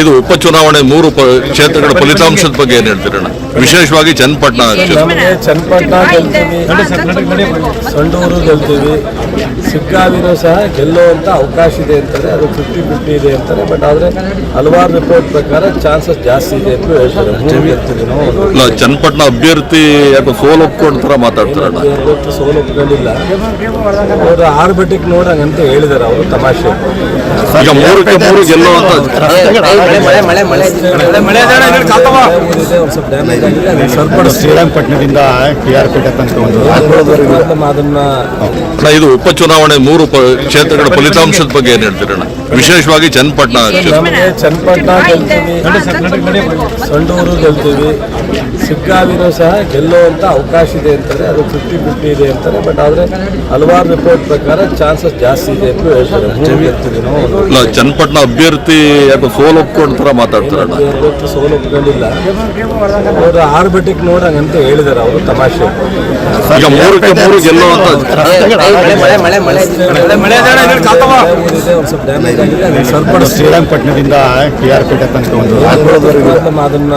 ಇದು ಉಪಚುನಾವಣೆ 3 ಕ್ಷೇತ್ರಗಳ ಫಲಿತಾಂಶದ ಬಗ್ಗೆ ಏನು ಹೇಳ್ತೀರಣ್ಣ? ವಿಶೇಷವಾಗಿ ಚನ್ನಪಟ್ಟಣ ಚನ್ನಪಟ್ಟಣ ಗೆಲ್ತೀವಿ, ಸಂಡೂರು ಗೆಲ್ತೀವಿ, ಸಿಗ್ಗಾವಿನೂ ಸಹ ಗೆಲ್ಲುವಂಥ ಅವಕಾಶ ಇದೆ ಅಂತಾರೆ. ಅದು 50-50 ಇದೆ ಅಂತಾರೆ. ಬಟ್ ಆದರೆ ಹಲವಾರು ರಿಪೋರ್ಟ್ ಪ್ರಕಾರ ಚಾನ್ಸಸ್ ಜಾಸ್ತಿ ಇದೆ ಅಂತ ಹೇಳ್ತಾರೆ. ಚನ್ನಪಟ್ಟಣ ಅಭ್ಯರ್ಥಿ ಯಾಕೋ ಸೋಲು ಒಪ್ಕೊಂಡ ಥರ ಮಾತಾಡ್ತಾರಣ್ಣ. ಸೋಲು ಒಪ್ಕೊಂಡಿಲ್ಲ, ಅವರು ಆರ್ಬಿಟಿಕ್ ನೋಡಂಗಂತ ಹೇಳಿದ್ದಾರೆ ಅವರು ತಮಾಷೆ. ಈಗ 3ಕ್ಕೆ 3 ಗೆಲ್ಲುವಂತ ಶ್ರೀರಂಗಪಟ್ಟಣದಿಂದ KR ಪೇಟೆ ತನಕ ಅದನ್ನ ಇದು ಉಪಚುನಾವಣೆ 3 ಕ್ಷೇತ್ರಗಳ ಫಲಿತಾಂಶದ ಬಗ್ಗೆ ಏನು ಹೇಳ್ತೀರಣ್ಣ? ವಿಶೇಷವಾಗಿ ಚನ್ನಪಟ್ಟಣ ಚನ್ನಪಟ್ಟಣ ಗೆಲ್ತೀವಿ, ಸಂಡೂರು ಗೆಲ್ತೀವಿ, ಸಿಗ್ಗಾವಿನೂ ಸಹ ಗೆಲ್ಲುವಂಥ ಅವಕಾಶ ಇದೆ ಅಂತಾರೆ. ಅದು 50-50 ಇದೆ ಅಂತಾರೆ. ಬಟ್ ಆದರೆ ಹಲವಾರು ರಿಪೋರ್ಟ್ ಪ್ರಕಾರ ಚಾನ್ಸಸ್ ಜಾಸ್ತಿ ಇದೆ ಅಂತ ಹೇಳ್ತಾರೆ. ಚನ್ನಪಟ್ಟಣ ಅಭ್ಯರ್ಥಿ ಯಾಕೋ ಸೋಲು ಒಪ್ಕೊಂಡ ಥರ ಮಾತಾಡ್ತಾರಣ್ಣ. ಸೋಲು ಒಪ್ಕೊಂಡಿಲ್ಲ, ಅವರು ಆರ್ಬಿಟಿಕ್ ನೋಡಂಗಂತ ಹೇಳಿದ್ದಾರೆ ಅವರು ತಮಾಷೆ. ಈಗ 3ಕ್ಕೆ 3 ಗೆಲ್ಲುವಂತ ಶ್ರೀರಂಗಪಟ್ಟಣದಿಂದ KR ಪೇಟೆ ತನಕ ಅದನ್ನ